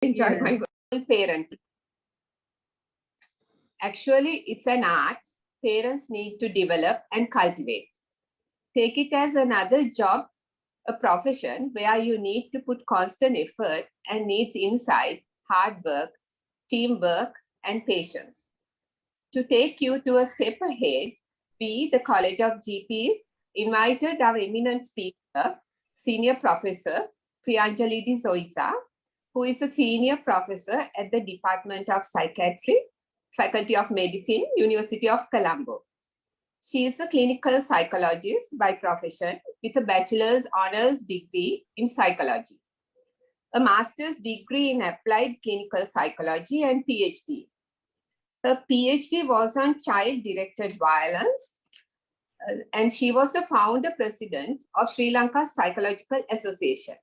enjoy my parenting. Actually, it's an art parents need to develop and cultivate. Take it as another job, a profession where you need to put constant effort and needs insight, hard work, teamwork, and patience. To take you to a step ahead, we, the College of GPs, invited our eminent speaker, Senior Professor Priyanjali D'Souza, who is a senior professor at the Department of Psychiatry, Faculty of Medicine, University of Colombo. She is a clinical psychologist by profession with a bachelor's honors degree in psychology, a master's degree in applied clinical psychology, and PhD. Her PhD was on child-directed violence, and she was the founder president of Sri Lanka Psychological Association.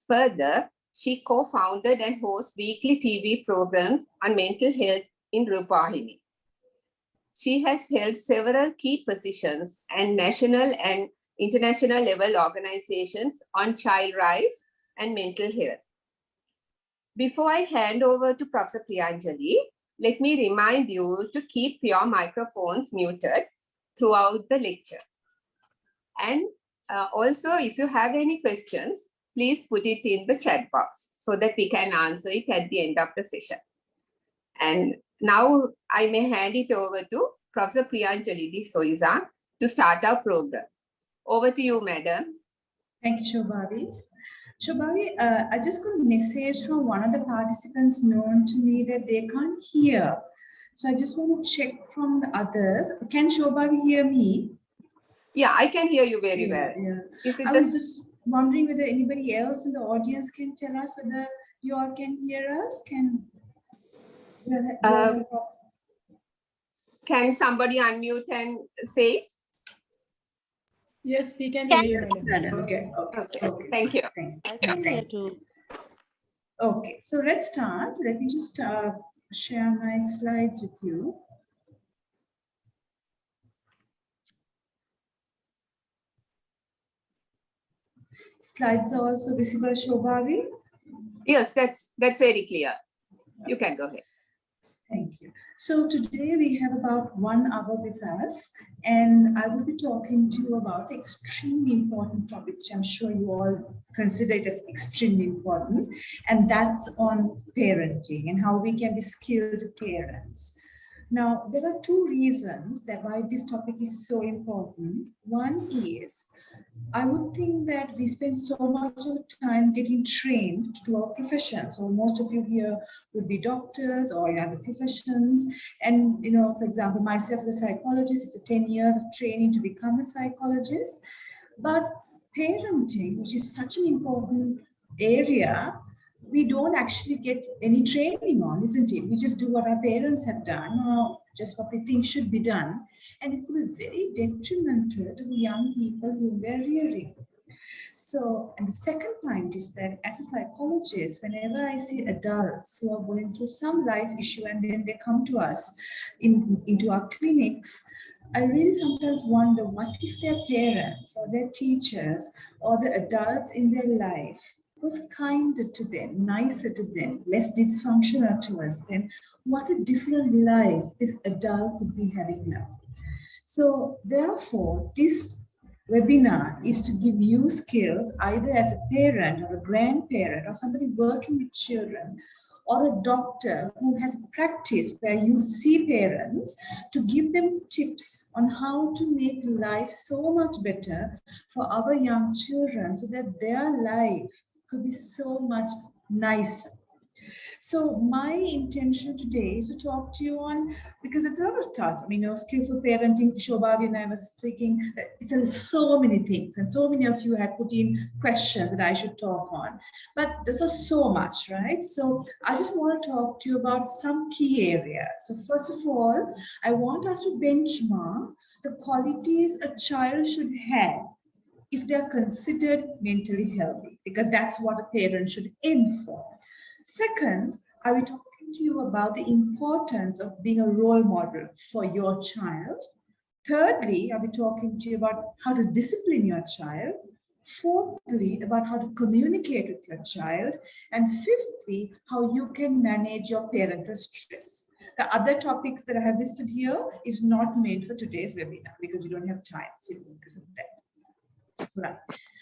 Further, she co-founded and hosts weekly TV programs on mental health in Rupavahini. She has held several key positions and national and international level organizations on child rights and mental health. Before I hand over to Professor Priyanjali, let me remind you to keep your microphones muted throughout the lecture. And also, if you have any questions, please put it in the chat box so that we can answer it at the end of the session. And now I may hand it over to Professor Priyanjali D'Souza to start our program. Over to you, madam. Thank you, Shobhavi. Shobhavi, I just got a message from one of the participants known to me that they can't hear. So I just want to check from the others. Can Shobhavi hear me? Yeah, I can hear you very well. Yeah. I was just wondering whether anybody else in the audience can tell us whether you all can hear us. Can somebody unmute and say? Yes, we can hear you, madam. Okay. Thank you. I can hear too. Okay, so let's start. Let me just share my slides with you. Slides are also visible, Shobhavi? Yes, that's very clear. You can go ahead. Thank you. So today we have about 1 hour with us, and I will be talking to you about an extremely important topic, which I'm sure you all consider it as extremely important, and that's on parenting and how we can be skilled parents. Now, there are 2 reasons that why this topic is so important. One is, I would think that we spend so much of time getting trained to do our profession. So most of you here would be doctors or other professions. And, you know, for example, myself as a psychologist, it's a 10 years of training to become a psychologist. But parenting, which is such an important area, we don't actually get any training on, isn't it? We just do what our parents have done or just what we think should be done. And it could be very detrimental to the young people who we're rearing. So, and the second point is that as a psychologist, whenever I see adults who are going through some life issue and then they come to us into our clinics, I really sometimes wonder what if their parents or their teachers or the adults in their life was kinder to them, nicer to them, less dysfunctional towards them, what a different life this adult could be having now. So therefore, this webinar is to give you skills either as a parent or a grandparent or somebody working with children or a doctor who has practice where you see parents, to give them tips on how to make life so much better for our young children so that their life could be so much nicer. So my intention today is to talk to you on, because it's a lot of tough, skillful parenting, Shobhavi and I was speaking, it's so many things, and so many of you had put in questions that I should talk on, but there's so much, right? So I just want to talk to you about some key areas. So first of all, I want us to benchmark the qualities a child should have if they're considered mentally healthy, because that's what a parent should aim for. Second, I will talk to you about the importance of being a role model for your child. Thirdly, I'll be talking to you about how to discipline your child. Fourthly, about how to communicate with your child. And fifthly, how you can manage your parental stress. The other topics that I have listed here is not made for today's webinar because we don't have time simply because of that. Right.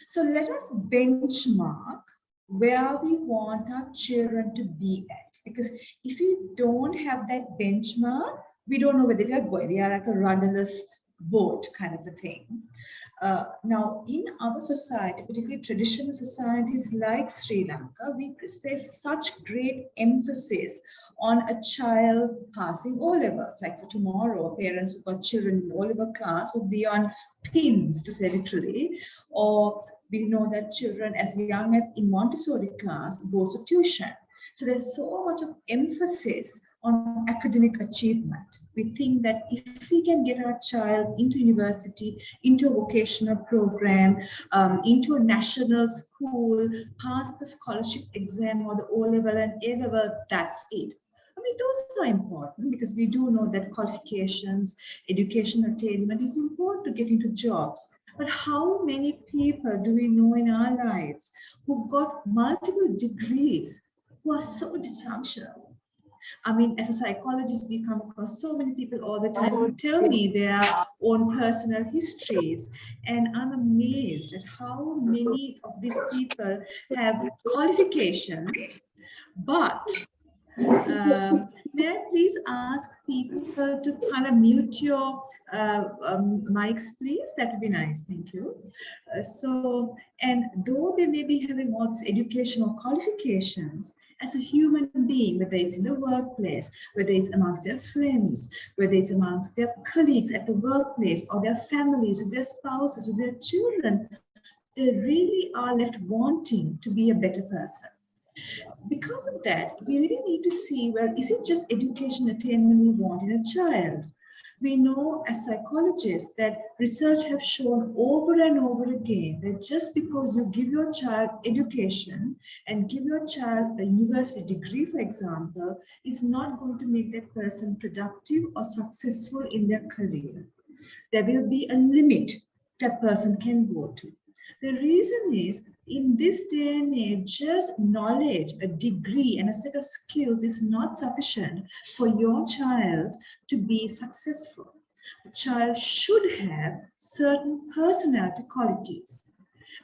So let us benchmark where we want our children to be at. Because if you don't have that benchmark, we don't know whether we are going. We are like a rudderless boat kind of a thing. Now, in our society, particularly traditional societies like Sri Lanka, we place such great emphasis on a child passing O-levels. Like for tomorrow, parents who've got children in O-level class would be on pins, to say literally, or we know that children as young as in Montessori class goes to tuition. So there's so much of emphasis on academic achievement. We think that if we can get our child into university, into a vocational program, into a national school, pass the scholarship exam or the O-level and A-level, that's it. I mean, those are important because we do know that qualifications, education attainment is important to get into jobs. But how many people do we know in our lives who've got multiple degrees who are so dysfunctional? I mean, as a psychologist, we come across so many people all the time who tell me their own personal histories. And I'm amazed at how many of these people have qualifications, but may I please ask people to kind of mute your mics, please? That would be nice. Thank you. And though they may be having all these educational qualifications, as a human being, whether it's in the workplace, whether it's amongst their friends, whether it's amongst their colleagues at the workplace, or their families, with their spouses, with their children, they really are left wanting to be a better person. Because of that, we really need to see, well, is it just education attainment we want in a child? We know as psychologists that research have shown over and over again that just because you give your child education and give your child a university degree, for example, is not going to make that person productive or successful in their career. There will be a limit that person can go to. The reason is, in this day and age, just knowledge, a degree, and a set of skills is not sufficient for your child to be successful. The child should have certain personality qualities.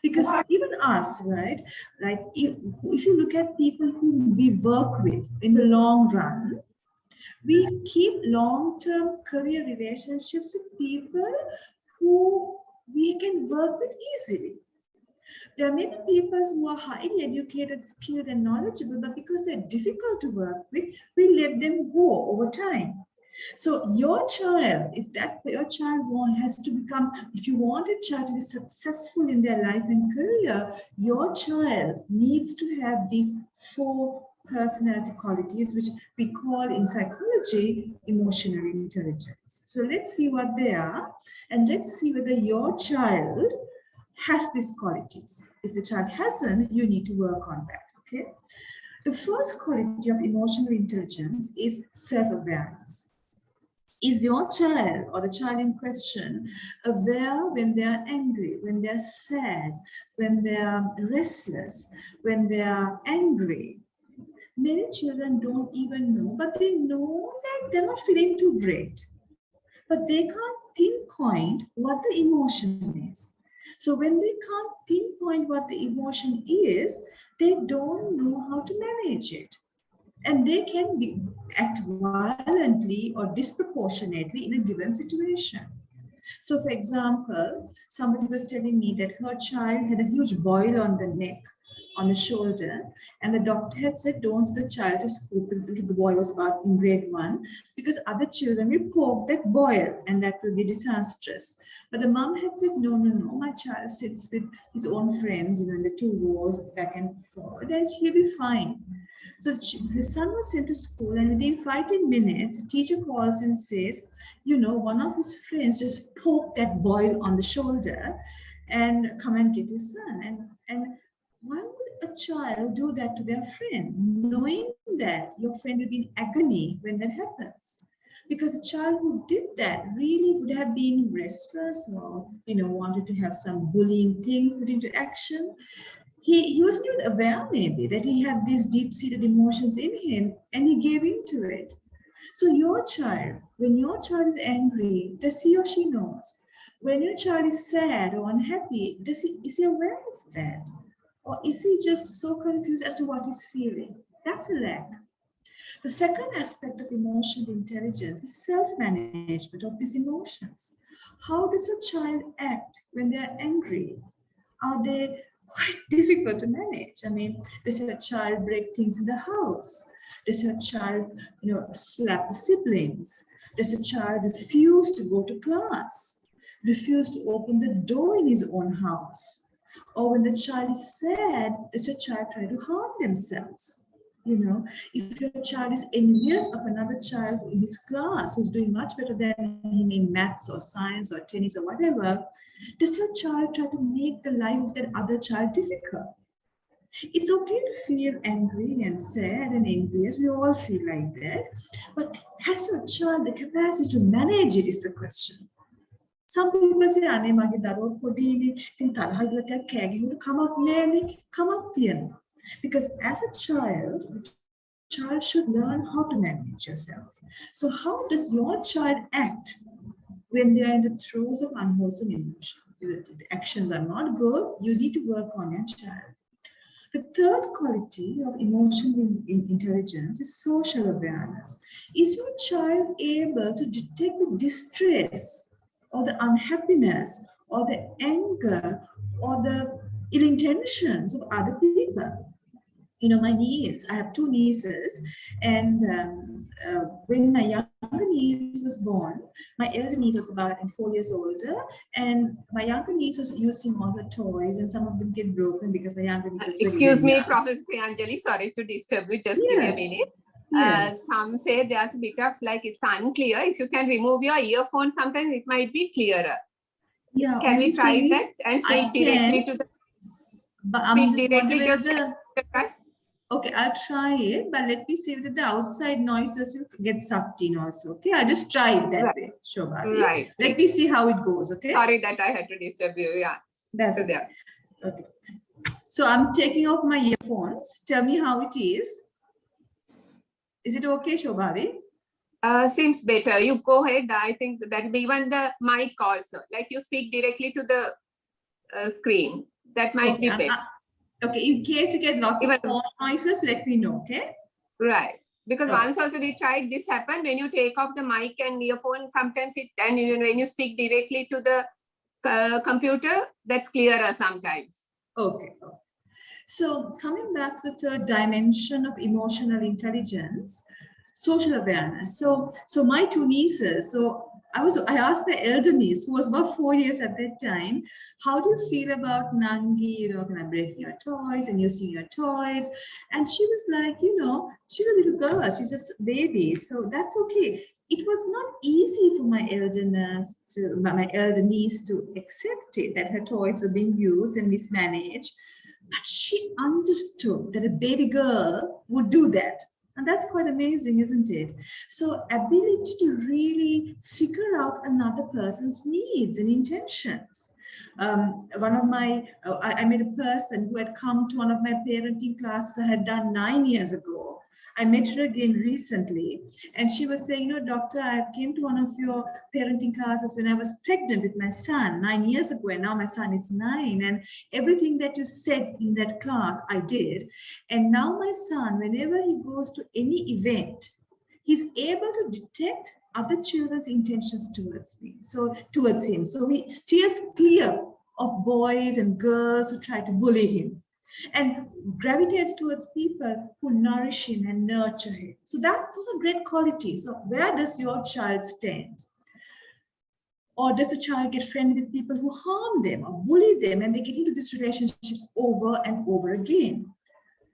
Because even us, right, like if you look at people whom we work with in the long run, we keep long-term career relationships with people who we can work with easily. There are many people who are highly educated, skilled, and knowledgeable, but because they're difficult to work with, we let them go over time. So your child, if your child has to become, if you want a child to be successful in their life and career, your child needs to have these 4 personality qualities, which we call in psychology emotional intelligence. So let's see what they are, and let's see whether your child has these qualities. If the child hasn't, you need to work on that, okay? The first quality of emotional intelligence is self-awareness. Is your child or the child in question aware when they are angry, when they are sad, when they are restless, when they are angry? Many children don't even know, but they know that they're not feeling too great. But they can't pinpoint what the emotion is. So when they can't pinpoint what the emotion is, they don't know how to manage it. And they can act violently or disproportionately in a given situation. So for example, somebody was telling me that her child had a huge boil on the neck, on the shoulder, and the doctor had said, don't send the child to school. The boy was about in grade 1, because other children will poke that boil and that will be disastrous. But the mom had said, no, my child sits with his own friends, in the 2 rows back and forward, and he'll be fine. So his son was sent to school, and within 5-10 minutes, the teacher calls and says, one of his friends just poked that boy on the shoulder, and come and get your son. And why would a child do that to their friend, knowing that your friend will be in agony when that happens? Because a child who did that really would have been restless or, wanted to have some bullying thing put into action. He wasn't even aware maybe that he had these deep-seated emotions in him and he gave into it. So your child, when your child is angry, does he or she knows? When your child is sad or unhappy, is he aware of that? Or is he just so confused as to what he's feeling? That's a lack. The second aspect of emotional intelligence is self-management of these emotions. How does your child act when they are angry? Are they quite difficult to manage? I mean, does your child break things in the house? Does your child, slap the siblings? Does your child refuse to go to class? Refuse to open the door in his own house? Or when the child is sad, does your child try to harm themselves? If your child is envious of another child in his class who's doing much better than him in maths or science or tennis or whatever, does your child try to make the life of that other child difficult? It's okay to feel angry and sad and envious. We all feel like that. But has your child the capacity to manage it is the question. Some people say, "Ane mage daruwa podine, tin tarha gila kya kage hudu kamak nene, kamak tiyan." Because as a child, the child should learn how to manage yourself. So how does your child act when they are in the throes of unwholesome emotion? If the actions are not good, you need to work on your child. The third quality of emotional intelligence is social awareness. Is your child able to detect the distress or the unhappiness or the anger or the ill intentions of other people? My niece, I have two nieces, and when my younger niece was born, my elder niece was about, I think, 4 years older, and my younger niece was using all her toys, and some of them get broken because my younger niece was Excuse me, Professor Priyanjali, sorry to disturb you, just give me a minute. Yes. Some say there's a bit of it's unclear. If you can remove your earphone, sometimes it might be clearer. Yeah. Can we try that and speak directly to the... But I'm just wondering whether... Okay, I'll try it, but let me see whether the outside noises will get sucked in also. Okay, I'll just try it that way, Shobha. Right. Let me see how it goes. Okay. Sorry that I had to disturb you. Yeah. That's so there. Okay. So I'm taking off my earphones. Tell me how it is. Is it okay, Shobha? Seems better. You go ahead. I think that will be even the mic also. Like you speak directly to the screen. That might be better. Okay, in case you get lots of small noises, let me know, okay? Right. Because once also we tried, this happened when you take off the mic and earphone, sometimes it, and when you speak directly to the computer, that's clearer sometimes. Okay. So coming back to the third dimension of emotional intelligence, social awareness. So my two nieces, I asked my elder niece, who was about 4 years at that time, how do you feel about Nangi, kind of breaking your toys and using your toys? And she was like, she's a little girl, she's just a baby, so that's okay. It was not easy for my elder niece to accept it, that her toys were being used and mismanaged. But she understood that a baby girl would do that. And that's quite amazing, isn't it? So ability to really figure out another person's needs and intentions. I met a person who had come to one of my parenting classes I had done 9 years ago. I met her again recently, and she was saying, doctor, I came to one of your parenting classes when I was pregnant with my son 9 years ago, and now my son is 9, and everything that you said in that class, I did. And now my son, whenever he goes to any event, he's able to detect other children's intentions towards him. So he steers clear of boys and girls who try to bully him, and gravitates towards people who nourish him and nurture him. So those are great qualities. So where does your child stand? Or does a child get friendly with people who harm them or bully them, and they get into these relationships over and over again?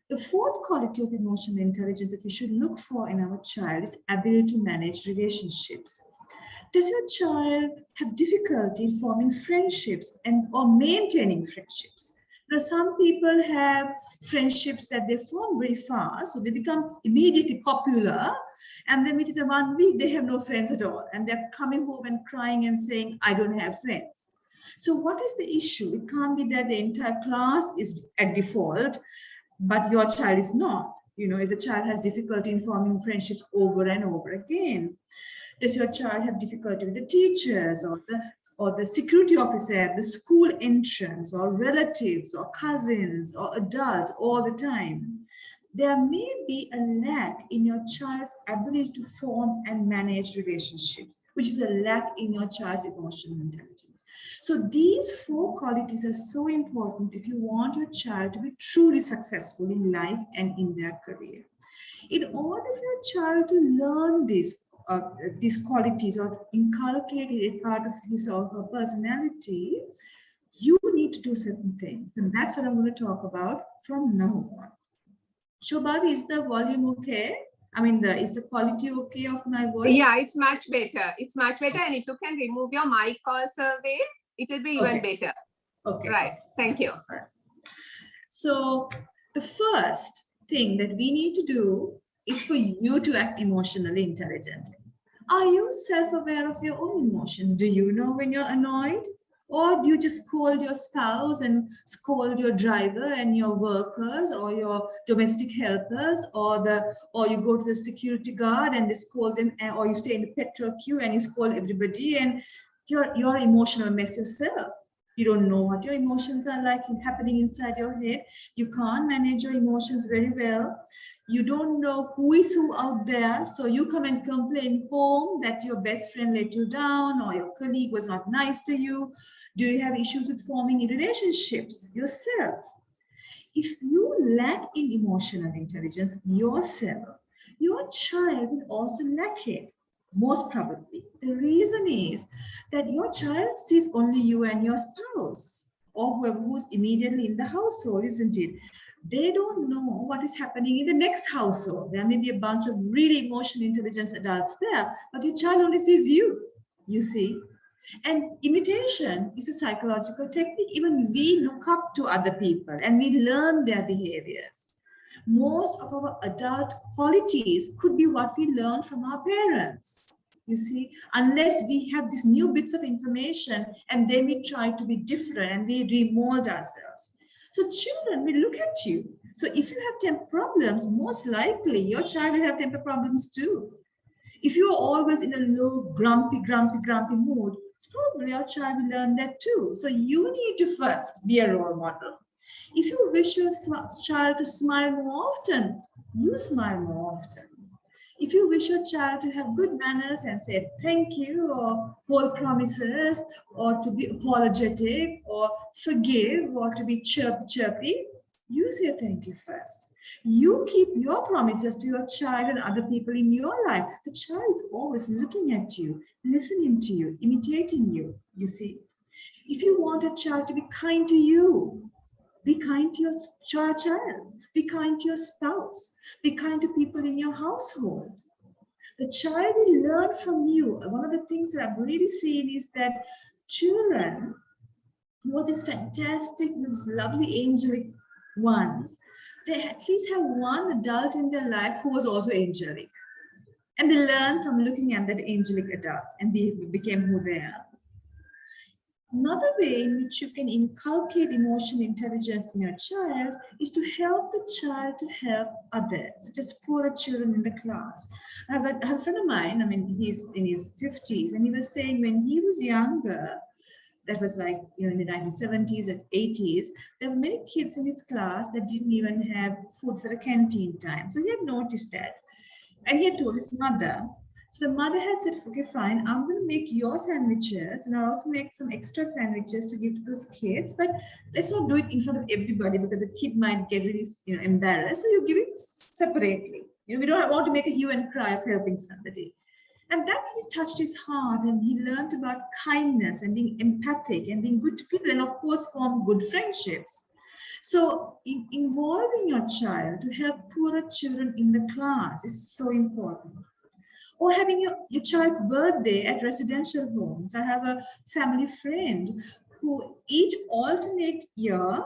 The fourth quality of emotional intelligence that we should look for in our child is ability to manage relationships. Does your child have difficulty in forming friendships or maintaining friendships? Now, some people have friendships that they form very fast, so they become immediately popular, and then within 1 week, they have no friends at all, and they're coming home and crying and saying, I don't have friends. So what is the issue? It can't be that the entire class is at default, but your child is not. You know, if the child has difficulty in forming friendships over and over again, does your child have difficulty with the teachers or the security officer at the school entrance, or relatives or cousins or adults all the time? There may be a lack in your child's ability to form and manage relationships, which is a lack in your child's emotional intelligence. So these 4 qualities are so important if you want your child to be truly successful in life and in their career. In order for your child to learn these qualities or inculcate it as part of his or her personality, you need to do certain things. And that's what I'm going to talk about from now on. Shobhavi, is the volume okay? I mean, is the quality okay of my voice? Yeah, it's much better. It's much better. And if you can remove your mic or survey, it will be even better. Okay. Right. Thank you. So the first thing that we need to do is for you to act emotionally intelligently. Are you self-aware of your own emotions? Do you know when you're annoyed? Or do you just scold your spouse and scold your driver and your workers or your domestic helpers, or you go to the security guard and they scold them, or you stay in the petrol queue and you scold everybody, and you're emotional mess yourself. You don't know what your emotions are like happening inside your head. You can't manage your emotions very well. You don't know who is who out there. So you come and complain home that your best friend let you down or your colleague was not nice to you. Do you have issues with forming relationships yourself? If you lack in emotional intelligence yourself, your child will also lack it. Most probably. The reason is that your child sees only you and your spouse, or who's immediately in the household, isn't it? They don't know what is happening in the next household. There may be a bunch of really emotional intelligence adults there, but your child only sees you see. And imitation is a psychological technique. Even we look up to other people and we learn their behaviors. Most of our adult qualities could be what we learned from our parents. You see, unless we have these new bits of information and then we try to be different and we remold ourselves. So children will look at you. So if you have temper problems, most likely your child will have temper problems too. If you're always in a low, grumpy mood, it's probably your child will learn that too. So you need to first be a role model. If you wish your child to smile more often, you smile more often. If you wish your child to have good manners and say thank you or hold promises or to be apologetic or forgive or to be chirpy, you say thank you first. You keep your promises to your child and other people in your life. The child is always looking at you, listening to you, imitating you, you see. If you want a child to be kind to you, be kind to your child. Be kind to your spouse. Be kind to people in your household. The child will learn from you. One of the things that I've really seen is that children, who are these fantastic, these lovely angelic ones, they at least have one adult in their life who was also angelic. And they learn from looking at that angelic adult and became who they are. Another way in which you can inculcate emotional intelligence in your child is to help the child to help others, such as poorer children in the class. I have a friend of mine, I mean, he's in his 50s, and he was saying when he was younger, that was like, you know, in the 1970s and 80s, there were many kids in his class that didn't even have food for the canteen time. So he had noticed that. And he had told his mother. So the mother had said, okay, fine, I'm going to make your sandwiches and I'll also make some extra sandwiches to give to those kids, but let's not do it in front of everybody because the kid might get really, you know, embarrassed. So you give it separately. You know, we don't want to make a hue and cry of helping somebody. And that really touched his heart, and he learned about kindness and being empathic and being good to people, and of course form good friendships. So involving your child to help poorer children in the class is so important. Or having your child's birthday at residential homes. I have a family friend who each alternate year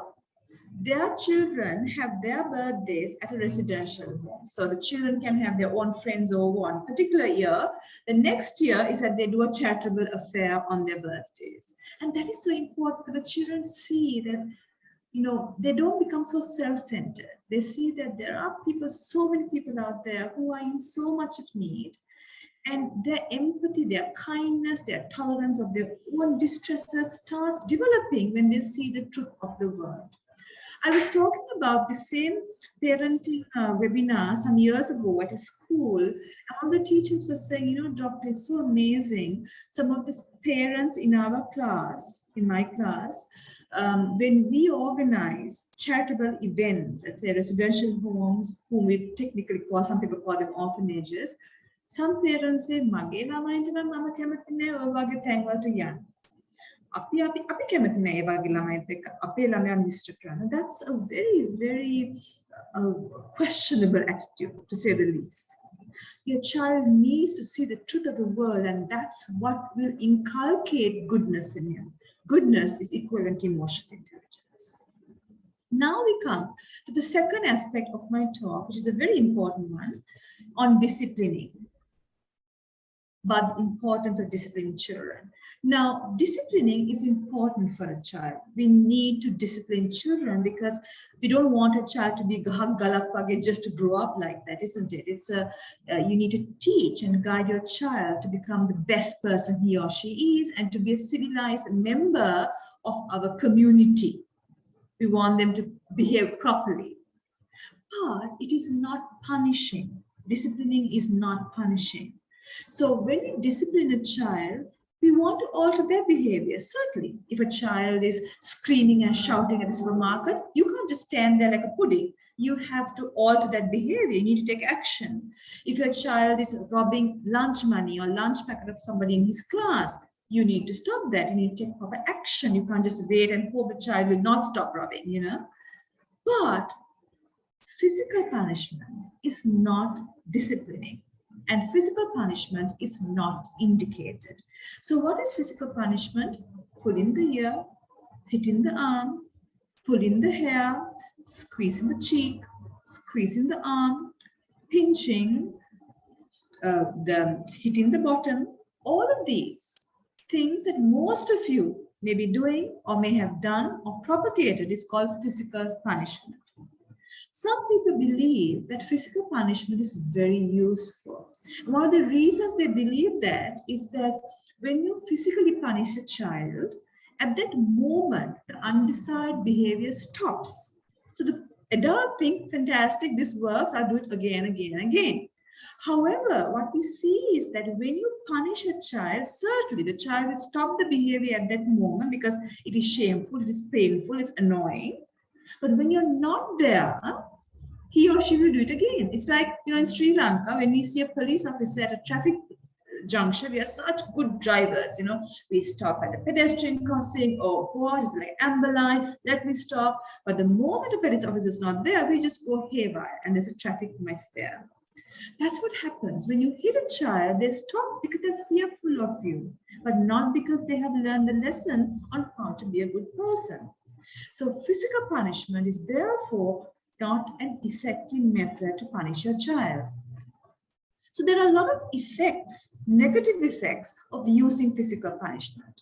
their children have their birthdays at a residential home. So the children can have their own friends over one particular year. The next year is that they do a charitable affair on their birthdays. And that is so important for the children to see that, you know, they don't become so self-centered. They see that there are people, so many people out there who are in so much of need. And their empathy, their kindness, their tolerance of their own distresses starts developing when they see the truth of the world. I was talking about the same parenting webinar some years ago at a school. And one of the teachers was saying, you know, doctor, it's so amazing. Some of the parents in our class, in my class, when we organize charitable events at say residential homes, whom we technically call, some people call them orphanages, some parents say, "Mage lamainte nam mama kemathi naha oy wage thain walata yanna." Api kemathi naha e wage lamaint ekka ape lamaya mishra karanna. That's a very, very questionable attitude, to say the least. Your child needs to see the truth of the world, and that's what will inculcate goodness in him. Goodness is equivalent to emotional intelligence. Now we come to the second aspect of my talk, which is a very important one, on disciplining, but the importance of disciplining children. Now, disciplining is important for a child. We need to discipline children because we don't want a child to be galak just to grow up like that, isn't it? It's you need to teach and guide your child to become the best person he or she is and to be a civilized member of our community. We want them to behave properly. But it is not punishing. Disciplining is not punishing. So when you discipline a child, we want to alter their behavior. Certainly, if a child is screaming and shouting at the supermarket, you can't just stand there like a pudding. You have to alter that behavior. You need to take action. If your child is robbing lunch money or lunch packet of somebody in his class, you need to stop that. You need to take proper action. You can't just wait and hope the child will not stop robbing, you know. But physical punishment is not disciplining. And physical punishment is not indicated. So what is physical punishment? Pull in the ear, hit in the arm, pull in the hair, squeeze in the cheek, squeeze in the arm, pinching, hitting the bottom. All of these things that most of you may be doing or may have done or propagated is called physical punishment. Some people believe that physical punishment is very useful. One of the reasons they believe that is that when you physically punish a child, at that moment, the undesired behavior stops. So the adult think, fantastic, this works, I'll do it again, again, again. However, what we see is that when you punish a child, certainly the child will stop the behavior at that moment because it is shameful, it is painful, it's annoying. But when you're not there, he or she will do it again. It's like, you know, in Sri Lanka, when we see a police officer at a traffic junction, we are such good drivers, you know, we stop at the pedestrian crossing, or what is like amber line, let me stop. But the moment a police officer is not there, we just go haywire and there's a traffic mess there. That's what happens. When you hit a child, they stop because they're fearful of you, but not because they have learned a lesson on how to be a good person. So physical punishment is therefore not an effective method to punish your child. So there are a lot of effects, negative effects of using physical punishment.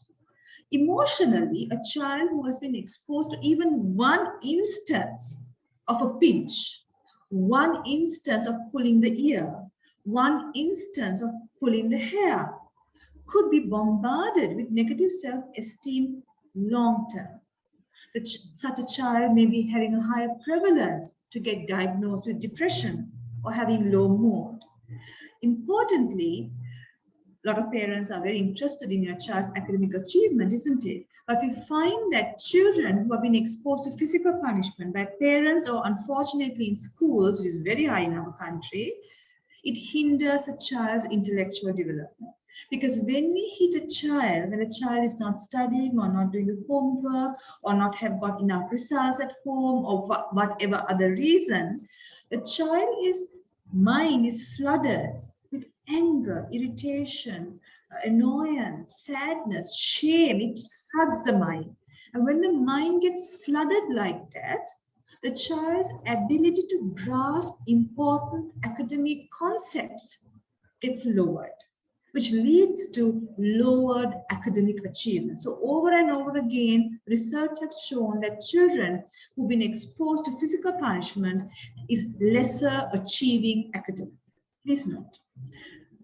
Emotionally, a child who has been exposed to even one instance of a pinch, one instance of pulling the ear, one instance of pulling the hair, could be bombarded with negative self-esteem long term. Such a child may be having a higher prevalence to get diagnosed with depression or having low mood. Importantly, a lot of parents are very interested in your child's academic achievement, isn't it? But we find that children who have been exposed to physical punishment by parents or unfortunately in schools, which is very high in our country, it hinders a child's intellectual development. Because when we hit a child, when a child is not studying or not doing the homework or not have got enough results at home or whatever other reason, the child's mind is flooded with anger, irritation, annoyance, sadness, shame. It floods the mind. And when the mind gets flooded like that, the child's ability to grasp important academic concepts gets lowered, which leads to lowered academic achievement. So over and over again, research has shown that children who've been exposed to physical punishment is lesser achieving academically. Please note.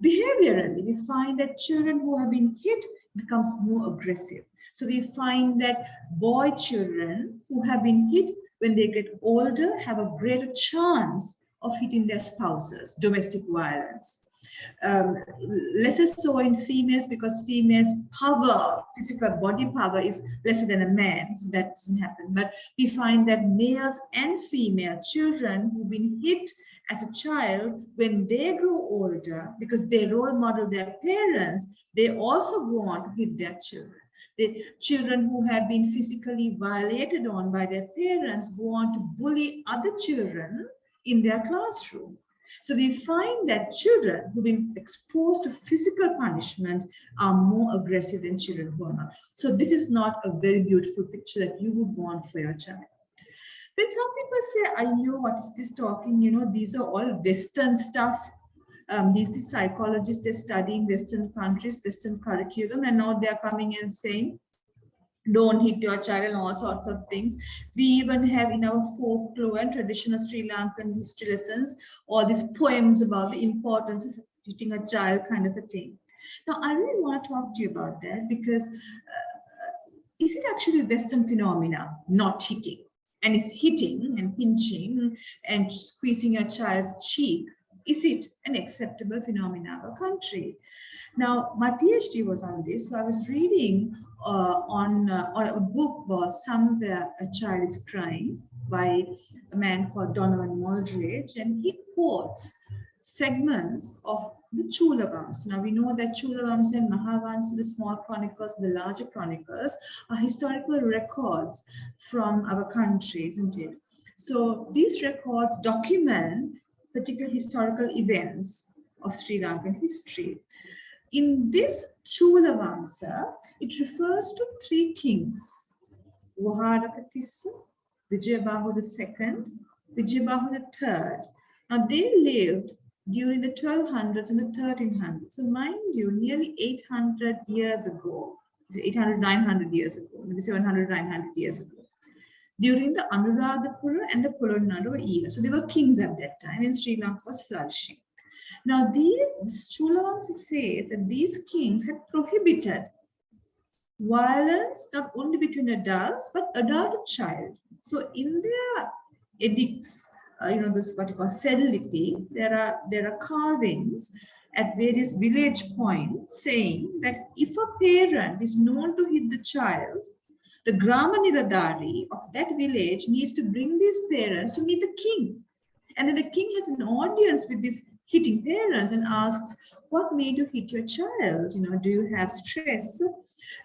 Behaviorally, we find that children who have been hit becomes more aggressive. So we find that boy children who have been hit when they get older have a greater chance of hitting their spouses, domestic violence. Lesser so in females because females' power, physical body power is lesser than a man's. So that doesn't happen. But we find that males and female children who've been hit as a child, when they grow older, because they role model their parents, they also go on to hit their children. The children who have been physically violated on by their parents go on to bully other children in their classroom. So we find that children who've been exposed to physical punishment are more aggressive than children who are not. So this is not a very beautiful picture that you would want for your child. When some people say, I know what is this talking, you know, these are all Western stuff. These psychologists, they're studying Western countries, Western curriculum, and now they're coming and saying, don't hit your child and all sorts of things. We even have in our folklore and traditional Sri Lankan history lessons, all these poems about the importance of hitting a child kind of a thing. Now, I really want to talk to you about that because is it actually a Western phenomena, not hitting? And is hitting and pinching and squeezing your child's cheek, is it an acceptable phenomenon in our country? Now, my PhD was on this, so I was reading on a book called Somewhere a Child is Crying by a man called Donovan Moldridge, and he quotes segments of the Chulavams. Now, we know that Chulavams and Mahavams, the small chronicles, the larger chronicles, are historical records from our country, isn't it? So these records document particular historical events of Sri Lankan history. In this Chulavamsa, it refers to three kings, Vaharakatissa, Vijayabahu II, Vijayabahu III. Now, they lived during the 1200s and the 1300s. So mind you, nearly 800 years ago, 800, 900 years ago, maybe 700, 900 years ago, during the Anuradhapura and the Polonnaruwa era. So they were kings at that time and Sri Lanka was flourishing. Now, this Chulavamsa says that these kings had prohibited violence not only between adults, but adult and child. So in their edicts, this what you call sedility, there are carvings at various village points saying that if a parent is known to hit the child, the Grama Niradhari of that village needs to bring these parents to meet the king. And then the king has an audience with these hitting parents and asks, what made you hit your child? Do you have stress?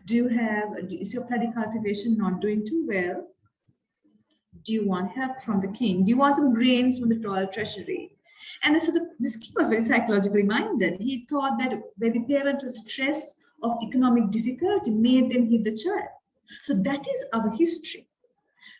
Is your paddy cultivation not doing too well? Do you want help from the king? Do you want some grains from the royal treasury? And so this king was very psychologically minded. He thought that maybe parental stress of economic difficulty made them hit the child. So that is our history.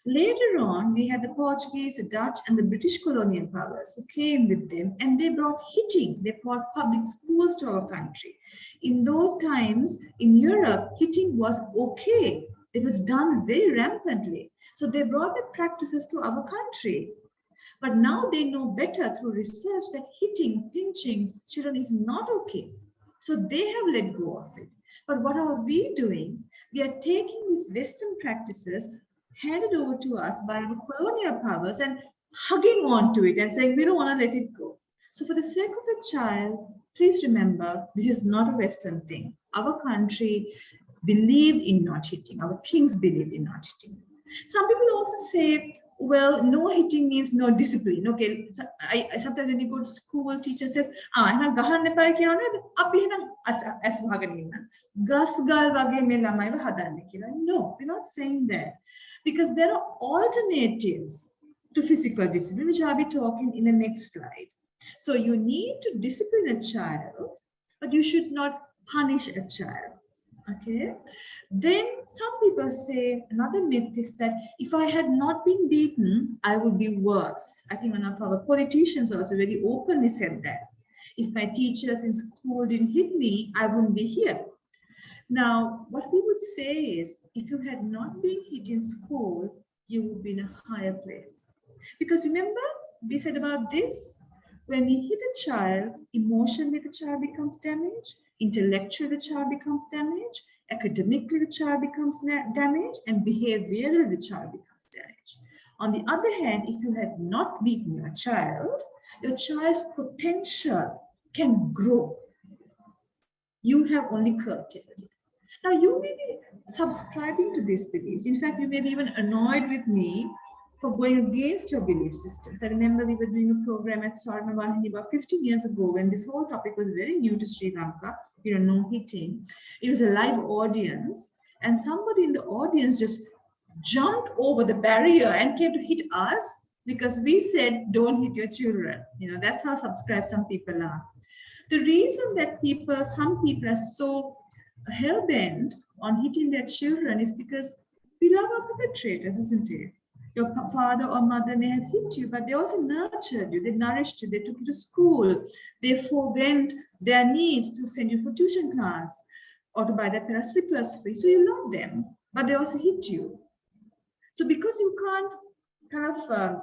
Later on, we had the Portuguese, the Dutch, and the British colonial powers who came with them, and they brought hitting. They brought public schools to our country. In those times, in Europe, hitting was okay. It was done very rampantly. So they brought the practices to our country. But now they know better through research that hitting, pinching children is not okay. So they have let go of it. But what are we doing? We are taking these Western practices handed over to us by our colonial powers and hugging onto it and saying, we don't want to let it go. So for the sake of a child, please remember, this is not a Western thing. Our country believed in not hitting. Our kings believed in not hitting. Some people also say, well, no hitting means no discipline. Okay, so I sometimes when you go to school, teacher says, we're not saying that. Because there are alternatives to physical discipline, which I'll be talking in the next slide. So you need to discipline a child, but you should not punish a child. Okay. Then some people say, another myth is that if I had not been beaten, I would be worse. I think one of our politicians also very openly said that. If my teachers in school didn't hit me, I wouldn't be here. Now, what we would say is, if you had not been hit in school, you would be in a higher place. Because remember, we said about this, when we hit a child, emotionally the child becomes damaged, intellectually the child becomes damaged, academically the child becomes damaged, and behaviorally the child becomes damaged. On the other hand, if you had not beaten your child's potential can grow. You have only curtailed it. Now, you may be subscribing to these beliefs. In fact, you may be even annoyed with me for going against your belief systems. I remember we were doing a program at Swarnavahini about 15 years ago when this whole topic was very new to Sri Lanka, no hitting. It was a live audience, and somebody in the audience just jumped over the barrier and came to hit us because we said, don't hit your children. That's how subscribed some people are. The reason that some people are so hell-bent on hitting their children is because we love our perpetrators, isn't it? Your father or mother may have hit you, but they also nurtured you, they nourished you, they took you to school, they forwent their needs to send you for tuition class or to buy their pair of slippers for you. So you love them, but they also hit you. So because you can't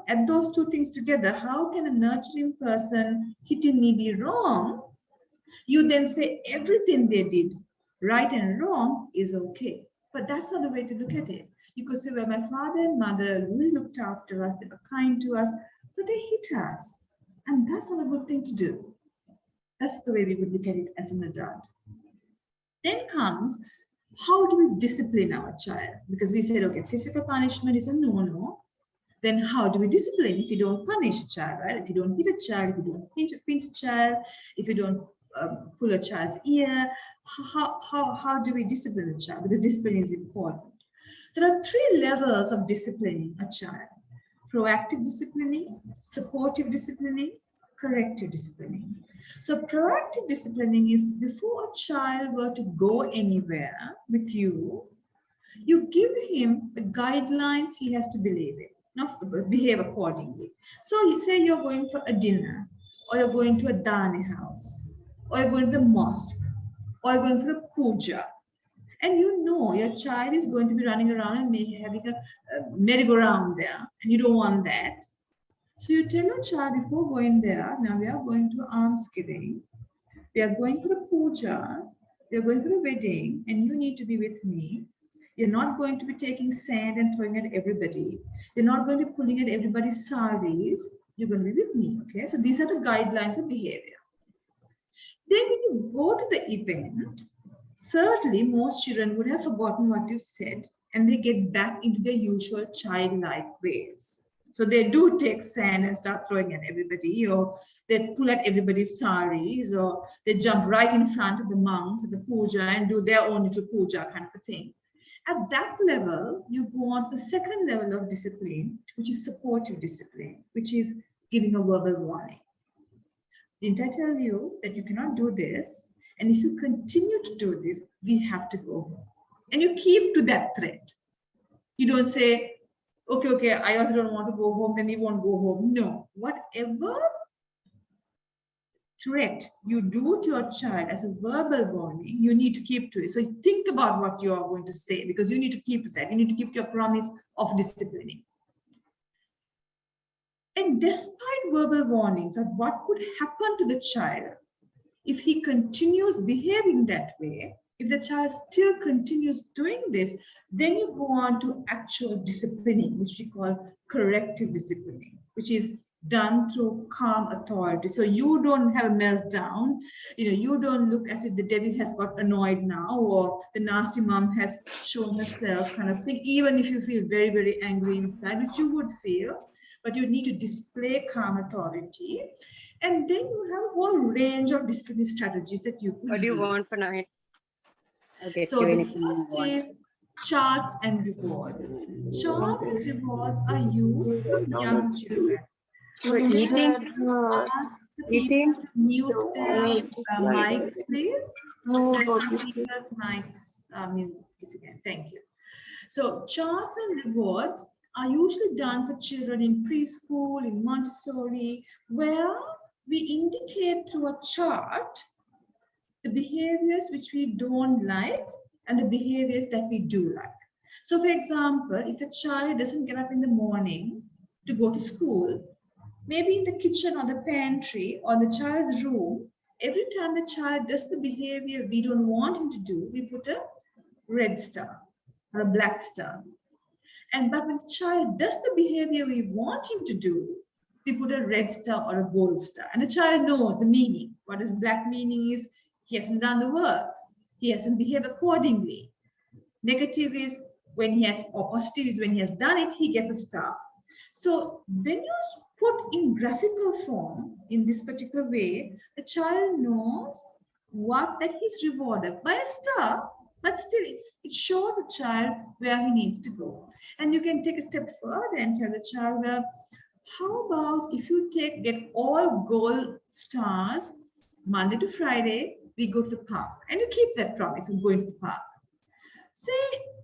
add those two things together, how can a nurturing person hitting me be wrong? You then say everything they did, right and wrong, is okay. But that's not the way to look at it. You could say, well, my father and mother really looked after us, they were kind to us, but they hit us. And that's not a good thing to do. That's the way we would look at it as an adult. Then comes, how do we discipline our child? Because we said, okay, physical punishment is a no-no. Then how do we discipline if you don't punish a child, right? If you don't hit a child, if you don't pinch a child, if you don't pull a child's ear, how do we discipline a child? Because discipline is important. There are 3 levels of disciplining a child: proactive disciplining, supportive disciplining, corrective disciplining. So proactive disciplining is before a child were to go anywhere with you, you give him the guidelines he has to behave accordingly. So you say you're going for a dinner, or you're going to a dane house, or you're going to the mosque, or you're going for a puja. And your child is going to be running around and having a merry-go-round there, and you don't want that. So you tell your child before going there, now we are going to almsgiving, we are going for a puja, we are going for a wedding, and you need to be with me. You're not going to be taking sand and throwing at everybody. You're not going to be pulling at everybody's saris. You're going to be with me, okay? So these are the guidelines of behavior. Then when you go to the event, certainly most children would have forgotten what you said, and they get back into their usual childlike ways. So they do take sand and start throwing at everybody, or they pull at everybody's saris, or they jump right in front of the monks at the puja and do their own little puja kind of a thing. At that level, you go on to the second level of discipline, which is supportive discipline, which is giving a verbal warning. Didn't I tell you that you cannot do this? And if you continue to do this, we have to go home. And you keep to that threat. You don't say, okay, I also don't want to go home, then we won't go home. No, whatever threat you do to your child as a verbal warning, you need to keep to it. So think about what you are going to say, because you need to keep to that. You need to keep to your promise of disciplining. And despite verbal warnings of what could happen to the child, if he continues behaving that way, if the child still continues doing this, then you go on to actual disciplining, which we call corrective disciplining, which is done through calm authority. So you don't have a meltdown, you don't look as if the devil has got annoyed now, or the nasty mom has shown herself kind of thing, even if you feel very, very angry inside, which you would feel, but you need to display calm authority. And then you have a whole range of disciplinary strategies that you could What do you use. want for night? Okay, So the first is charts and rewards. Charts and rewards are used for young children. So eating, Ask the eating. people to mute their mics, please. There's some people's mics. Mute it again. Thank you. So charts and rewards are usually done for children in preschool, in Montessori, where we indicate through a chart the behaviors which we don't like and the behaviors that we do like. So for example, if a child doesn't get up in the morning to go to school, maybe in the kitchen or the pantry or the child's room, every time the child does the behavior we don't want him to do, we put a red star or a black star. But when the child does the behavior we want him to do, we put a red star or a gold star. And the child knows the meaning. What is black meaning is he hasn't done the work. He hasn't behaved accordingly. Negative is when he has, or positive is when he has done it, he gets a star. So when you put in graphical form in this particular way, the child knows what that he's rewarded by a star, but still it shows a child where he needs to go. And you can take a step further and tell the child, well, how about if you get all gold stars Monday to Friday, we go to the park, and you keep that promise of going to the park. Say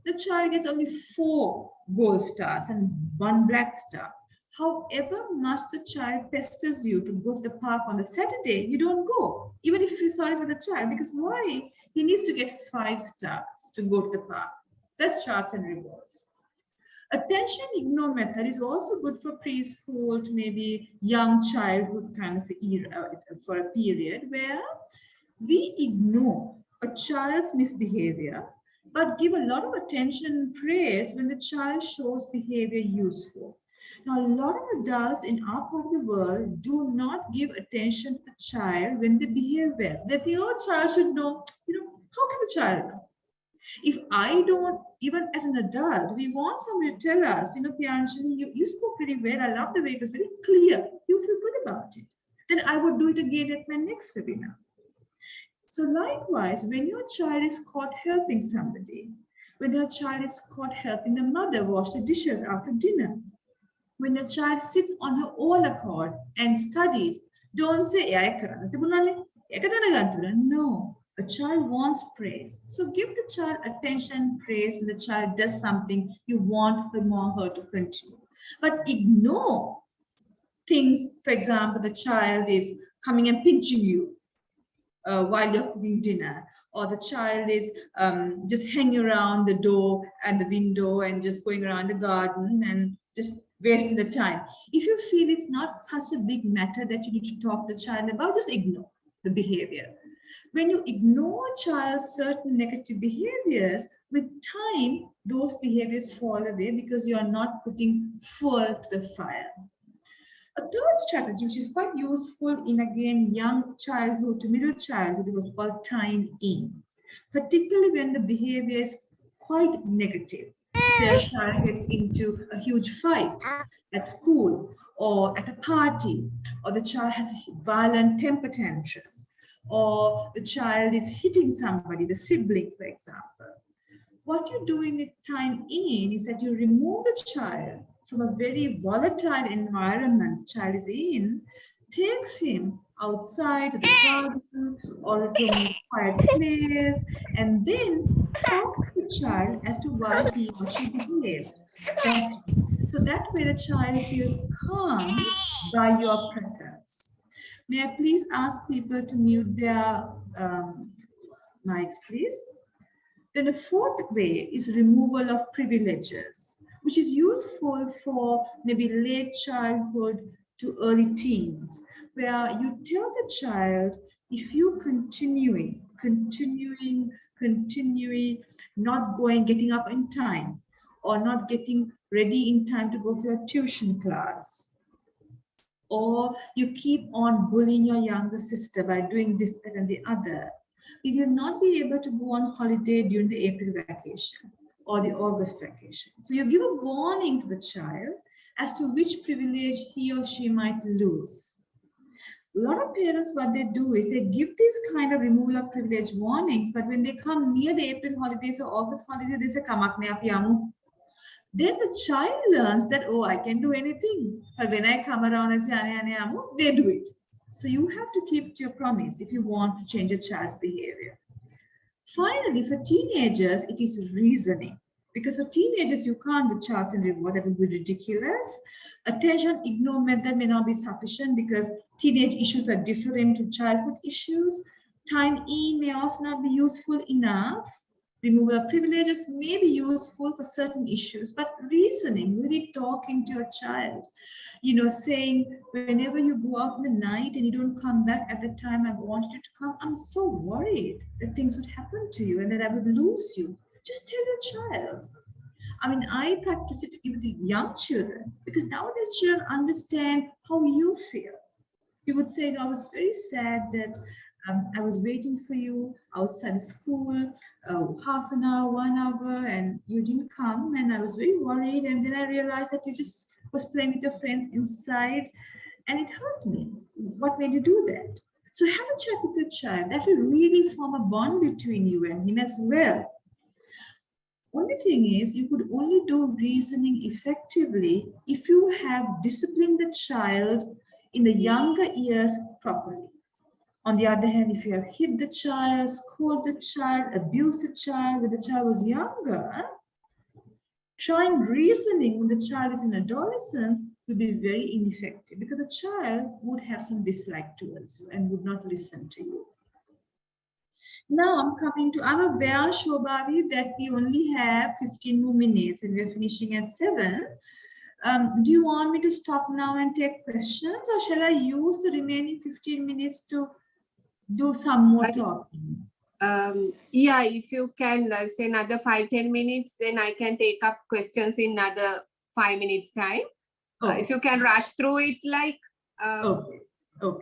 the child gets only 4 gold stars and 1 black star. However much the child pesters you to go to the park on the Saturday, you don't go, even if you feel sorry for the child, because why? He needs to get 5 stars to go to the park. That's charts and rewards. Attention ignore method is also good for preschool to maybe young childhood kind of era, for a period where we ignore a child's misbehavior, but give a lot of attention and praise when the child shows behavior useful. Now, a lot of adults in our part of the world do not give attention to the child when they behave well. That the old child should know, how can the child know? If I don't, even as an adult, we want somebody to tell us, Pianjali, you spoke pretty well. I love the way it was very clear. You feel good about it. Then I would do it again at my next webinar. So likewise, when your child is caught helping somebody, when your child is caught helping the mother wash the dishes after dinner, when your child sits on her own accord and studies, don't say, no, a child wants praise. So give the child attention and praise when the child does something you want him or her to continue. But ignore things, for example, the child is coming and pinching you while you're cooking dinner, or the child is just hanging around the door and the window and just going around the garden and just wasting the time. If you feel it's not such a big matter that you need to talk to the child about, just ignore the behavior. When you ignore a child's certain negative behaviors, with time, those behaviors fall away because you are not putting fuel to the fire. A third strategy, which is quite useful in, again, young childhood to middle childhood, is what's called time in, particularly when the behavior is quite negative. Say a child gets into a huge fight at school or at a party, or the child has a violent temper tantrum, or the child is hitting somebody, the sibling, for example. What you do in the time in is that you remove the child from a very volatile environment the child is in, takes him outside to the garden or to a quiet place, and then talk to the child as to why he or she behaved. So that way the child feels calm by your presence. May I please ask people to mute their mics, please? Then the fourth way is removal of privileges, which is useful for maybe late childhood to early teens, where you tell the child, if you continuing, not getting up in time, or not getting ready in time to go for your tuition class, or you keep on bullying your younger sister by doing this, that, and the other, you will not be able to go on holiday during the April vacation or the August vacation. So you give a warning to the child as to which privilege he or she might lose. A lot of parents, what they do is they give these kind of removal of privilege warnings, but when they come near the April holidays or August holiday, they say, "Kamak nahi, api amu." Then the child learns that, oh, I can do anything. But when I come around and say, ane, ane, amu, they do it. So you have to keep to your promise if you want to change a child's behavior. Finally, for teenagers, it is reasoning. Because for teenagers, you can't do charts and reward. That would be ridiculous. Attention ignore method may not be sufficient because teenage issues are different to childhood issues. Time E may also not be useful enough. Removal of privileges may be useful for certain issues, but reasoning, really talking to your child, saying, whenever you go out in the night and you don't come back at the time I wanted you to come, I'm so worried that things would happen to you and that I would lose you. Just tell your child. I mean, I practice it with young children because nowadays children understand how you feel. You would say, I was very sad that I was waiting for you outside school, half an hour, 1 hour, and you didn't come, and I was very worried. And then I realized that you just was playing with your friends inside, and it hurt me. What made you do that? So have a chat with your child. That will really form a bond between you and him as well. Only thing is, you could only do reasoning effectively if you have disciplined the child in the younger years properly. On the other hand, if you have hit the child, scolded the child, abused the child when the child was younger, trying reasoning when the child is in adolescence will be very ineffective because the child would have some dislike towards you and would not listen to you. Now I'm aware, Shobhavi, that we only have 15 more minutes and we're finishing at 7. Do you want me to stop now and take questions, or shall I use the remaining 15 minutes to do some more talking? Yeah, if you can say another 5-10 minutes, then I can take up questions in another 5 minutes time. If you can rush through it, like okay.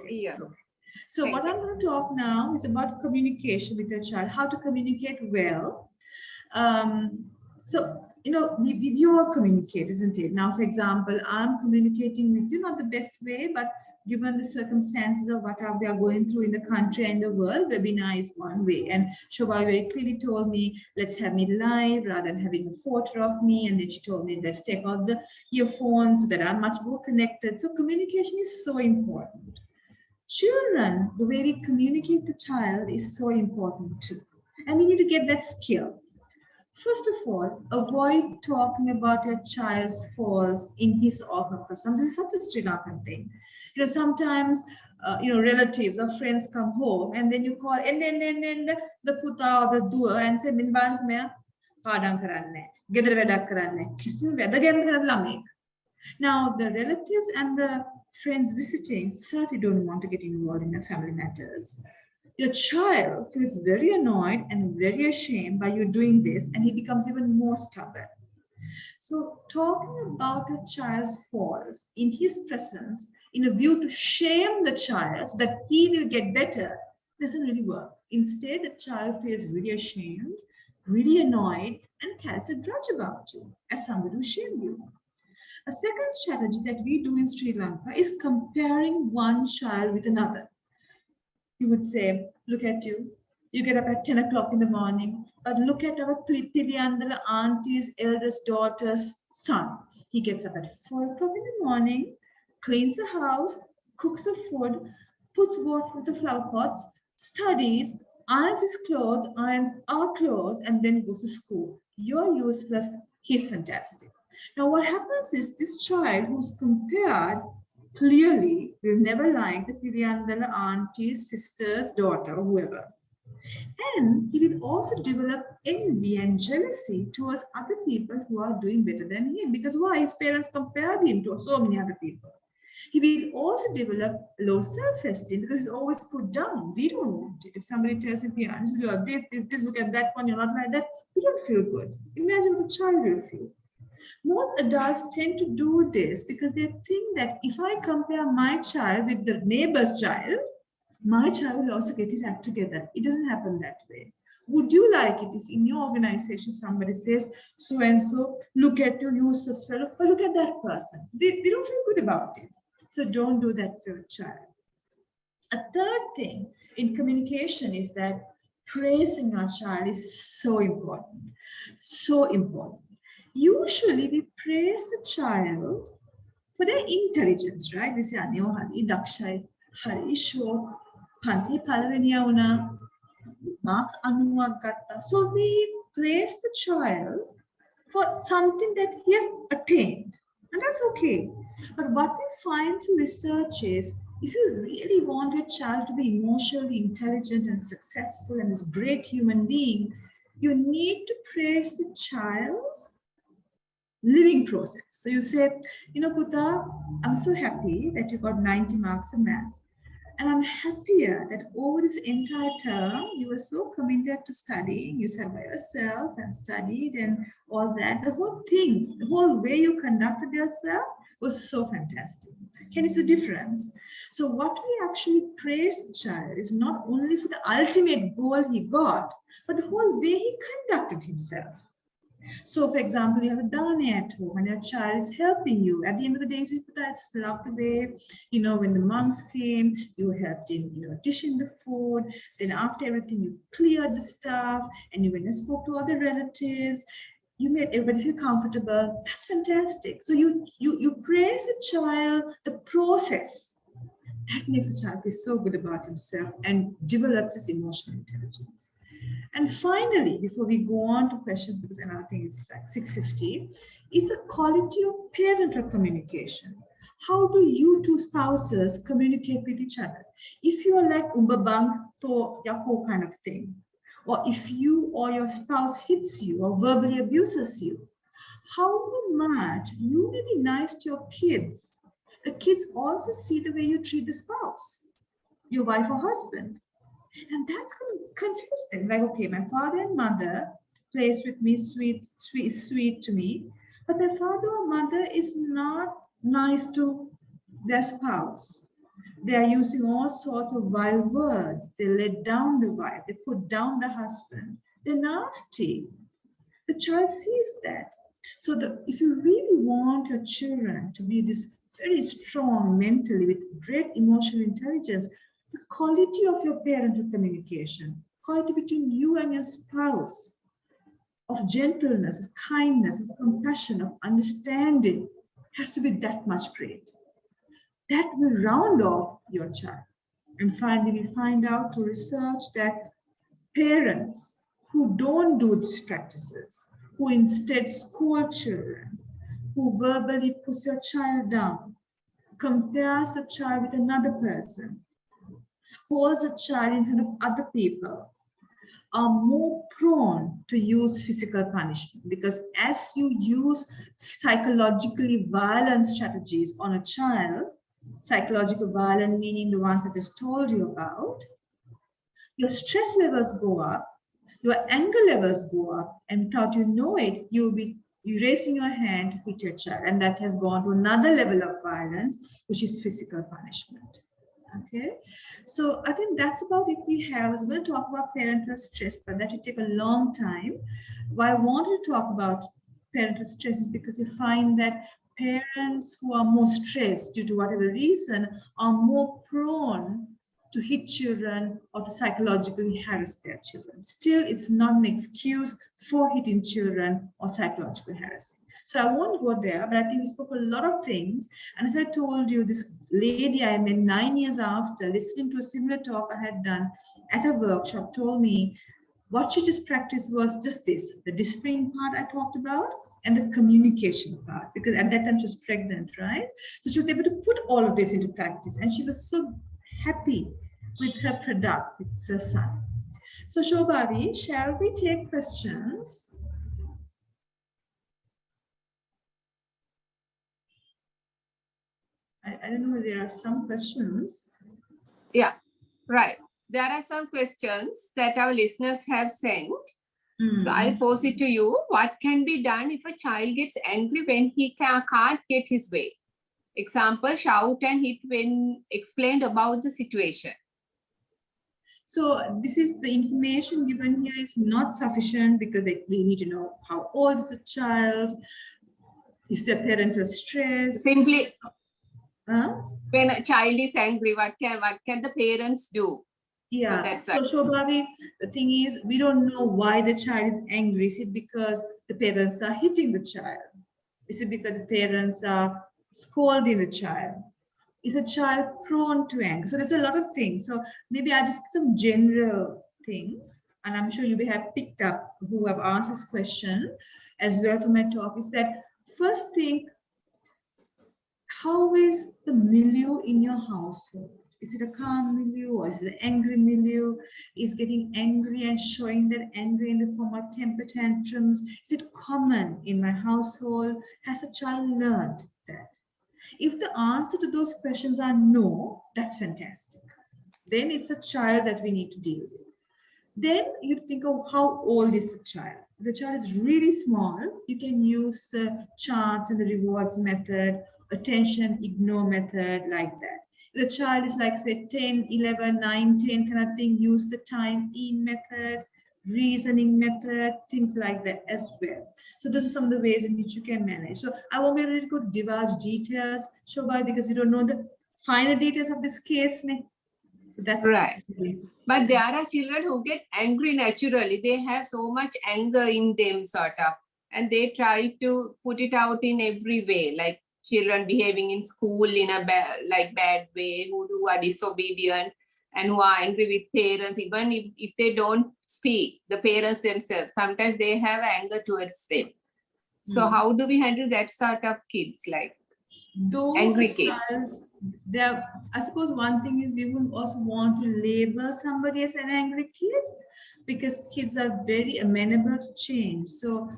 Yeah. Okay. So what I'm going to talk now is about communication with your child, how to communicate well. So, you all communicate, isn't it? Now, for example, I'm communicating with you, not the best way, but given the circumstances of what we are going through in the country and the world, webinar is one way. And Shobha very clearly told me, let's have me live rather than having a photo of me. And then she told me, let's take out the earphones so that I'm much more connected. So communication is so important. Children, the way we communicate with the child is so important too. And we need to get that skill. First of all, avoid talking about your child's faults in his or her person. This is such a Sri Lankan thing. Sometimes, relatives or friends come home and then you call and the puta or the dua and say, "Min ban me padang karanne, gedar wedak karanne, kisim weda gen lamek." Now, the relatives and the friends visiting certainly don't want to get involved in your family matters. Your child feels very annoyed and very ashamed by you doing this, and he becomes even more stubborn. So talking about a child's faults in his presence in a view to shame the child so that he will get better doesn't really work. Instead, the child feels really ashamed, really annoyed, and carries a grudge about you as somebody who shamed you. A second strategy that we do in Sri Lanka is comparing one child with another. You would say, look at you. You get up at 10 o'clock in the morning, but look at our Piriyandala auntie's eldest daughter's son. He gets up at 4 o'clock in the morning, cleans the house, cooks the food, puts water with the flower pots, studies, irons his clothes, irons our clothes, and then goes to school. You're useless. He's fantastic. Now, what happens is this child who's compared clearly will never like the Piriyandala auntie's sister's daughter, whoever. And he will also develop envy and jealousy towards other people who are doing better than him. Because why? His parents compared him to so many other people. He will also develop low self-esteem because he's always put down. We don't want it. If somebody tells him, yeah, you are this, look at that one, you're not like that, we don't feel good. Imagine what the child will feel. Most adults tend to do this because they think that if I compare my child with the neighbor's child, my child will also get his act together. It doesn't happen that way. Would you like it if in your organization somebody says, so and so, look at your useless fellow, or look at that person? They don't feel good about it. So don't do that for your child. A third thing in communication is that praising our child is so important. So important. Usually we praise the child for their intelligence, right? We say, "Anyo hari dakshai, hari shok, panti palaveniya una, marks anuwag gatta." So we praise the child for something that he has attained, and that's okay. But what we find through research is, if you really want your child to be emotionally intelligent and successful and this great human being, you need to praise the child's living process. So you say, Puta, I'm so happy that you got 90 marks in maths. And I'm happier that over this entire term, you were so committed to studying. You sat by yourself and studied and all that. The whole thing, the whole way you conducted yourself was so fantastic. Can you see the difference? So what we actually praise the child is not only for the ultimate goal he got, but the whole way he conducted himself. So, for example, you have a dane at home and your child is helping you. At the end of the day, it's love the way, when the monks came, you helped in, dishing the food. Then after everything, you cleared the stuff and you went and spoke to other relatives. You made everybody feel comfortable. That's fantastic. So you praise a child, the process. That makes a child feel so good about himself and develops his emotional intelligence. And finally, before we go on to questions, because another thing is like 6:50, is the quality of parental communication. How do you two spouses communicate with each other? If you are like umbabang to yako kind of thing, or if you or your spouse hits you or verbally abuses you, how much you may be nice to your kids. The kids also see the way you treat the spouse, your wife or husband. And that's going to confuse them. Like, okay, my father and mother plays with me, sweet to me, but my father or mother is not nice to their spouse. They are using all sorts of vile words. They let down the wife. They put down the husband. They're nasty. The child sees that. So if you really want your children to be this very strong mentally with great emotional intelligence, the quality of your parental communication, quality between you and your spouse, of gentleness, of kindness, of compassion, of understanding, has to be that much great. That will round off your child. And finally, we find out through research that parents who don't do these practices, who instead scold children, who verbally puts your child down, compares the child with another person, scolds a child in front of other people, are more prone to use physical punishment, because as you use psychologically violent strategies on a child, psychological violence meaning the ones that I just told you about, your stress levels go up, your anger levels go up, and without you know it, you'll be raising your hand to hit your child, and that has gone to another level of violence, which is physical punishment. Okay, so I think that's about it we have. I was going to talk about parental stress, but that would take a long time. Why I wanted to talk about parental stress is because you find that parents who are more stressed due to whatever reason are more prone to hit children or to psychologically harass their children. Still, it's not an excuse for hitting children or psychological harassing. So I won't go there, but I think we spoke a lot of things. And as I told you, this lady I met 9 years after listening to a similar talk I had done at a workshop told me what she just practiced was just this, the discipline part I talked about and the communication part, because at that time she was pregnant, right? So she was able to put all of this into practice and she was so happy with her product, with her son. So Shobhavi, shall we take questions? I don't know, there are some questions. Yeah, right. There are some questions that our listeners have sent. So I'll pose it to you. What can be done if a child gets angry when he can't get his way? Example, shout and hit when explained about the situation. So this is the information given here is not sufficient because we need to know how old is the child, is there parental stress? Simply, when a child is angry, what can the parents do? Yeah. that's So Shobhavi, the thing is, we don't know why the child is angry. Is it because the parents are hitting the child? Is it because the parents are scolding the child? Is a child prone to anger? So there's a lot of things. So maybe I just some general things, and I'm sure you may have picked up who have asked this question as well from my talk. Is that first thing? How is the milieu in your household? Is it a calm milieu or is it an angry milieu? Is getting angry and showing that anger in the form of temper tantrums? Is it common in my household? Has a child learned that? If the answer to those questions are no, that's fantastic. Then it's a child that we need to deal with. Then you think of how old is the child. If the child is really small, you can use the charts and the rewards method, attention, ignore method, like that. If the child is like say 10, 11, 9, 10 kind of thing, use the time in method, reasoning method, things like that as well. So those are some of the ways in which you can manage. So I won't be able to divulge details, Shobha, because we don't know the final details of this case. So that's right. But there are children who get angry naturally. They have so much anger in them, sort of, and they try to put it out in every way, like children behaving in school in a bad way, who are disobedient and who are angry with parents, even if they don't speak, the parents themselves, sometimes they have anger towards them. So how do we handle that sort of kids, like though angry kids? There, I suppose one thing is we would also want to label somebody as an angry kid because kids are very amenable to change. So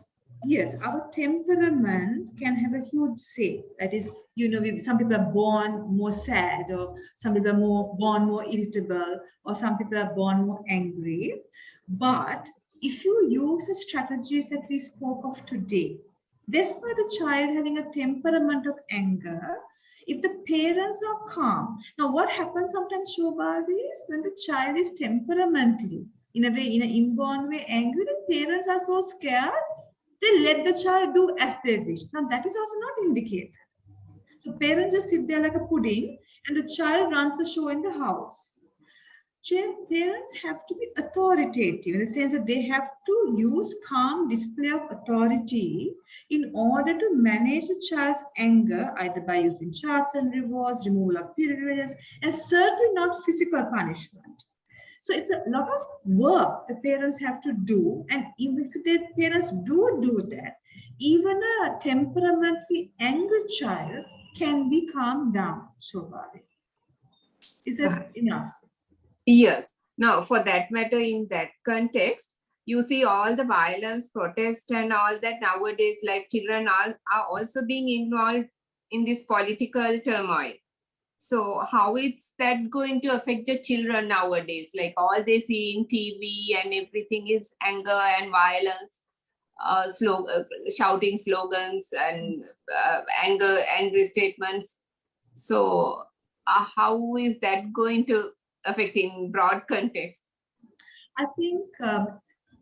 yes, our temperament can have a huge say. That is, you know, some people are born more sad, or some people are born more irritable, or some people are born more angry. But if you use the strategies that we spoke of today, despite the child having a temperament of anger, if the parents are calm. Now, what happens sometimes, Shobha, is when the child is temperamentally, in a way, in an inborn way, angry, the parents are so scared, they let the child do as they wish. Now, that is also not indicated. So, parents just sit there like a pudding, and the child runs the show in the house. Parents have to be authoritative in the sense that they have to use calm display of authority in order to manage a child's anger, either by using charts and rewards, removal of periods, and certainly not physical punishment. So it's a lot of work the parents have to do, and even if the parents do that, even a temperamentally angry child can be calmed down. Shobhari, is that enough? Yes. Now, for that matter, in that context, you see all the violence, protest, and all that nowadays, like children are also being involved in this political turmoil. So how is that going to affect the children nowadays? Like all they see in TV and everything is anger and violence, shouting slogans and angry statements. So how is that going to affect in broad context? I think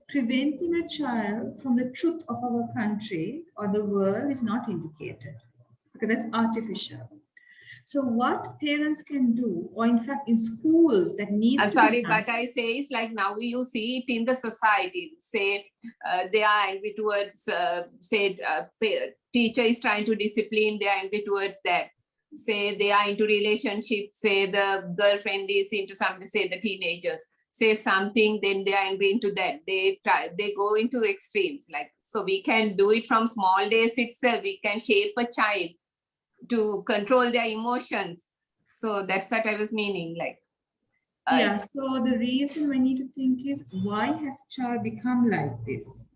preventing a child from the truth of our country or the world is not indicated because that's artificial. So what parents can do, or in fact in schools that needs I'm to sorry, be done, but I say it's like now you see it in the society. Say they are angry towards, teacher is trying to discipline, they are angry towards that. Say they are into relationships, say the girlfriend is into something, say the teenagers say something, then they are angry into that. They go into extremes. Like, so we can do it from small days itself. We can shape a child to control their emotions. So that's what I was meaning, like. Yeah, so the reason we need to think is, why has child become like this?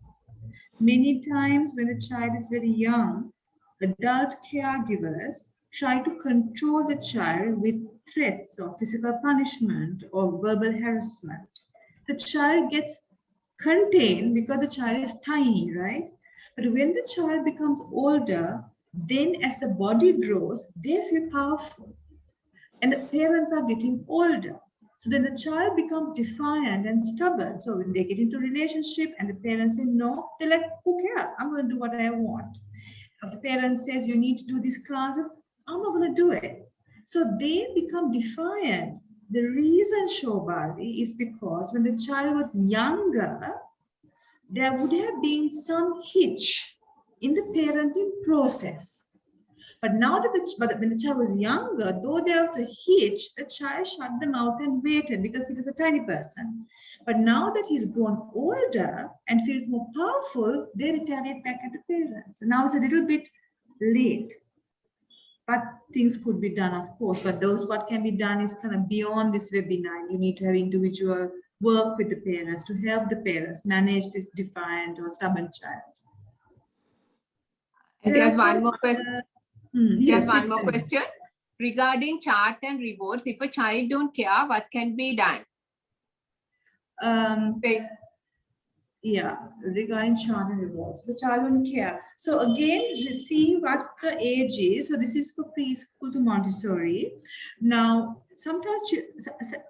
Many times when the child is very young, adult caregivers try to control the child with threats or physical punishment or verbal harassment. The child gets contained because the child is tiny, right? But when the child becomes older, then as the body grows, they feel powerful. And the parents are getting older. So then the child becomes defiant and stubborn. So when they get into a relationship and the parents say no, they're like, who cares? I'm going to do what I want. If the parent says you need to do these classes, I'm not going to do it. So they become defiant The reason, Shobhavi, is because when the child was younger, there would have been some hitch in the parenting process. But now that when the child was younger, though there was a hitch, the child shut the mouth and waited because he was a tiny person. But now that he's grown older and feels more powerful, they retaliate back at the parents. And now it's a little bit late. But things could be done, of course. But what can be done is kind of beyond this webinar. You need to have individual work with the parents to help the parents manage this defiant or stubborn child. And there's one more question. Yes, There's one more question regarding chart and rewards. If a child don't care, what can be done? Yeah, regarding chart and rewards, the child don't care. So again, see what the age is. So this is for preschool to Montessori. Now, sometimes,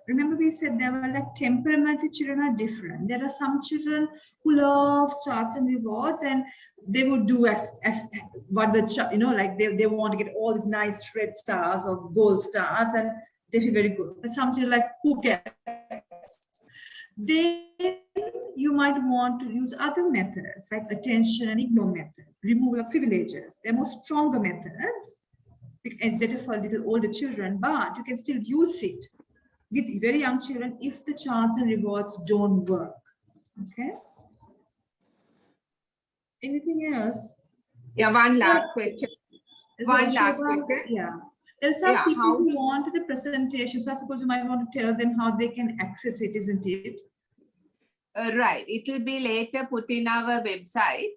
remember we said there were like temperamental children are different. There are some children who love charts and rewards, and they would do as what the, like they want to get all these nice red stars or gold stars, and they feel very good. But some children like, who cares? Then you might want to use other methods like attention and ignore method, removal of privileges. They're more stronger methods. It's better for little older children, but you can still use it with very young children if the charts and rewards don't work. Okay. Anything else? Yeah, one last question. One last question. Yeah. There are some people who want the presentation, so I suppose you might want to tell them how they can access it, isn't it? Right. It will be later put in our website,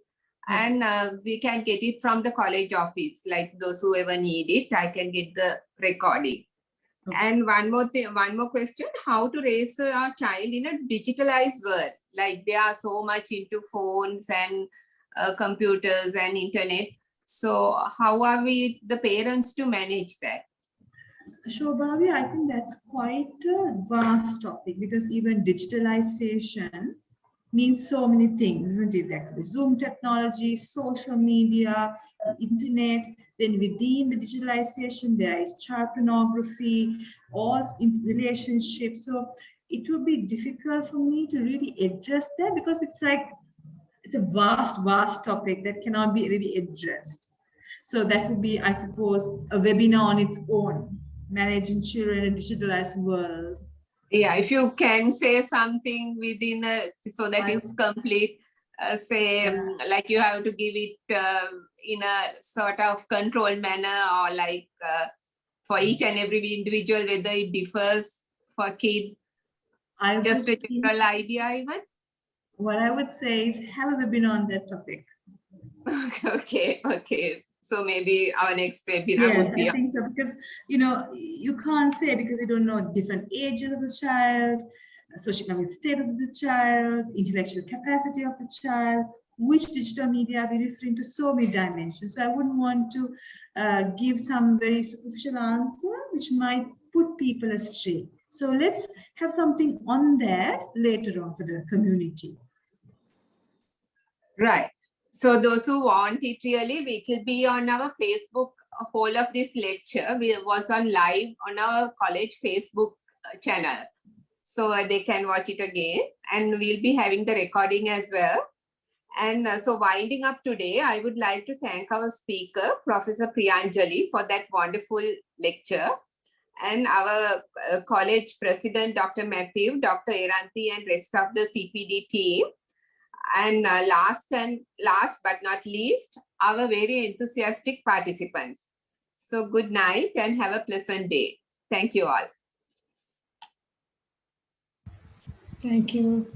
and we can get it from the college office. Like those who ever need it, I can get the recording. Okay. And one more question: how to raise our child in a digitalized world? Like they are so much into phones and computers and internet. So how are we, the parents, to manage that? Shobhavi, I think that's quite a vast topic because even digitalization means so many things, isn't it? There could be Zoom technology, social media, internet. Then within the digitalization, there is child pornography, all in relationships. So it would be difficult for me to really address that because it's a vast topic that cannot be really addressed. So that would be, I suppose, a webinar on its own, managing children in a digitalized world. Yeah, if you can say something within so that it's complete, like you have to give it in a sort of controlled manner, or like for each and every individual, whether it differs for kid, just a general idea even. What I would say is have a webinar on that topic. Okay. So maybe our next webinar would be. I think so, because you can't say because you don't know different ages of the child, socioeconomic state of the child, intellectual capacity of the child, which digital media are we referring to, so many dimensions. So I wouldn't want to give some very superficial answer, which might put people astray. So let's have something on that later on for the community. Right. So those who want it really, it will be on our Facebook. Whole of this lecture was on live on our college Facebook channel. So they can watch it again, and we'll be having the recording as well. And so winding up today, I would like to thank our speaker, Professor Priyanjali, for that wonderful lecture, and our college president, Dr. Matthew, Dr. Eranti, and rest of the CPD team. And last but not least, our very enthusiastic participants. So good night and have a pleasant day. Thank you all. Thank you.